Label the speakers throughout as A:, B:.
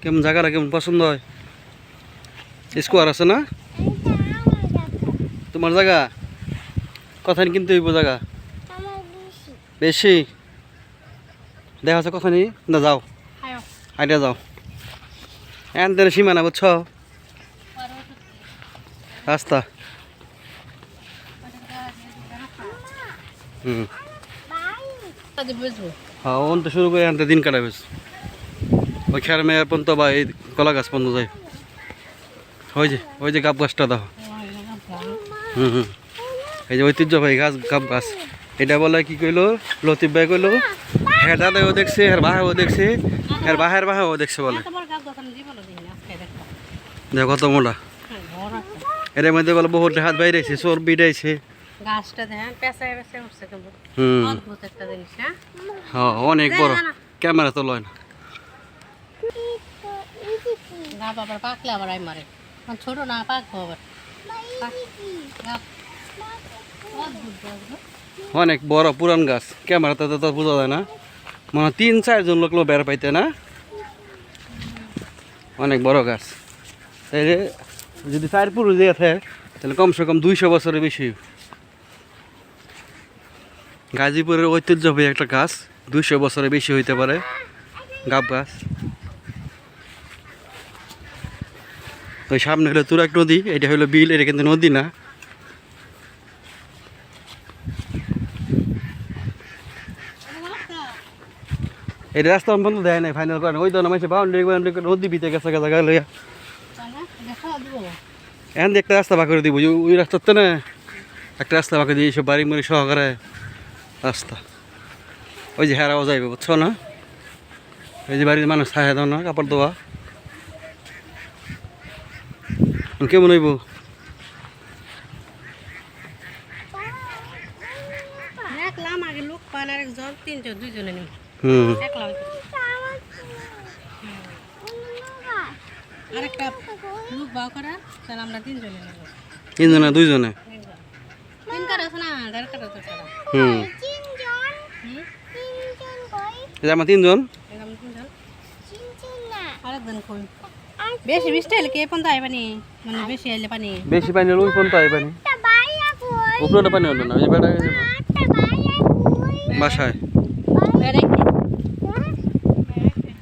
A: কেমন জায়গাটা কেমন পছন্দ হয়? স্কোয়ার আছে না তোমার জায়গা? কথানি কিনতে হইব জায়গা বেশি দেখা আছে কথানি না যাও আইডিয়া যাও এন তেন সীমানা বুঝছ রাস্তা হ্যাঁ ওন তো শুরু করে আনতে দিন কাটাবে ওই খেয়ার মেয়ার পর্যন্ত বা এই কলা গাছ পর্যন্ত যায় ওই যে গাব গাছটা দাও এই যে ঐতিহ্যবাহী গাছ গাব গাছ এটা বলে কি কইলো লতিফ ভাই কইলো হ্যাঁ দাদাও দেখছে আর বাহাও দেখছে আর বাহাও দেখছে বলে দেখো কত মোটা এর মধ্যে বলে বহুত হাত বাইরেছে চোর বিটাইছে
B: গাছটা দেখেন পেঁচায় পেঁচায় উঠছে কেমন অদ্ভুত একটা জিনিস।
A: হ্যাঁ অনেক বড় ক্যামেরা তো লয় না
B: গাছ আবার পাকলে আবার আই মারে ছোট না পাকবো আবার
A: অনেক বড় পুরান গাছ ক্যামেরাতে তো বোঝা যায় না মানে 3-4 জন লোক বের পাইতে না অনেক বড় গাছ তাইলে যদি 4 পুরুষ দিয়ে থাকে তাহলে কমসে কম 200 বছরের বেশি গাজীপুরের ঐতিহ্যবাহী একটা গাছ 200 বছরের বেশি হইতে পারে গাব গাছ ওই সামনে হলো তুরাক নদী এটা হলো বিল এটা কিন্তু নদী না এই রাস্তা বন্ধ দেয় নাই ফাইনাল করেন ওই তো নামাইছে বাউন্ডারি নদী ভিতরে গেছে জায়গা লইয়া এখন একটা রাস্তা বাঁক করে দিব ওই রাস্তাতে না একটা রাস্তা বাঁকে দিয়ে সব বাড়ি মুড়ি সহকারে রাস্তা ওই যে হেরাও যাইবে বুঝছো না এই যে বাড়ির মানুষ ছায়া দাও না কাপড় দেওয়া কেমন হইব
B: দেখলাম আগে লোক পান আর একজন 2জনে নেই আরেকটা লোক বাও করা তাহলে আমরা 3জনে নেব
A: 3জনে 2জনে
B: 3 কাটা আছে না 4 কাটা তো ছাড়া
A: 3জন আমরা 3জন
B: আরেকজন কোন বেশি বৃষ্টি হলে কে পর্যন্ত আইবানি মানে বেশি আইলে পানি
A: বেশি পানি হলে ওই পর্যন্ত আইবানি উপরে পানি হলো না ওই যে বেড়া বাসায়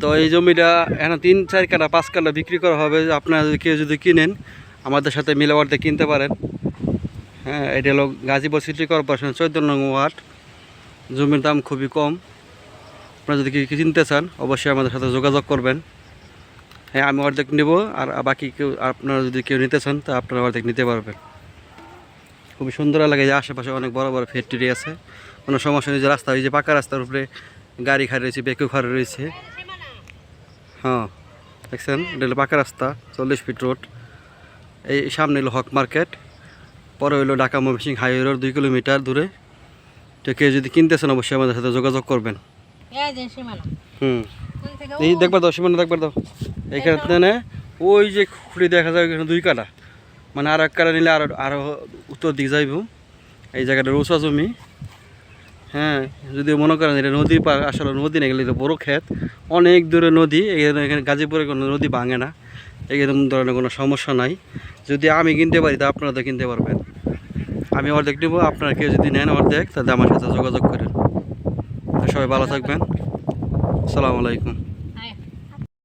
A: তো এই জমিটা এখন 3-4 কাঠা 5 কাঠা বিক্রি করা হবে আপনারা কেউ যদি কিনেন আমাদের সাথে মিলাওয়ারতে কিনতে পারেন হ্যাঁ এটা হলো গাজীপুর সিটি কর্পোরেশন 14 নং ওয়ার্ড জমির দাম খুবই কম আপনারা যদি কিনতে চান অবশ্যই আমাদের সাথে যোগাযোগ করবেন হ্যাঁ আমি অর্ধেক নেব আর বাকি কেউ আপনারা যদি কেউ নিতে চান তা আপনারা অর্ধেক নিতে পারবেন খুবই সুন্দর লাগে যে আশেপাশে অনেক বড় বড় ফ্যাক্টরি আছে কোনো সমস্যা নেই যে রাস্তা ওই যে পাকা রাস্তার উপরে গাড়ি খাড়ি রয়েছে বেকু খাড়ি রয়েছে হ্যাঁ দেখছেন এটা হলো পাকা রাস্তা 40 ফিট রোড এই সামনে হলো হক মার্কেট পরে হইলো Dhaka Mymensingh highway road 2 kilometre দূরে তো কেউ যদি কিনতে চান অবশ্যই আমাদের সাথে যোগাযোগ করবেন এই দেখবার দাও সীমানা দেখবার দাও এইখানে ওই যে খুঁড়ি দেখা যায় এখানে 2 কাঠা মানে আর 1 কাঠা নিলে আরো উত্তর দিকে যাইব এই জায়গাটা রোসা জমি হ্যাঁ যদি মনে করেন এটা নদীর পার আসলে নদী না গেলে এটা বড় ক্ষেত অনেক দূরে নদী এখানে গাজীপুরে কোনো নদী ভাঙে না এরকম ধরনের কোনো সমস্যা নাই যদি আমি কিনতে পারি তা আপনারা তো কিনতে পারবেন আমি অর্ধেক নেব আপনারা কেউ যদি নেন অর্ধেক তাহলে আমার সাথে যোগাযোগ করেন সবাই ভালো থাকবেন আসসালামু আলাইকুম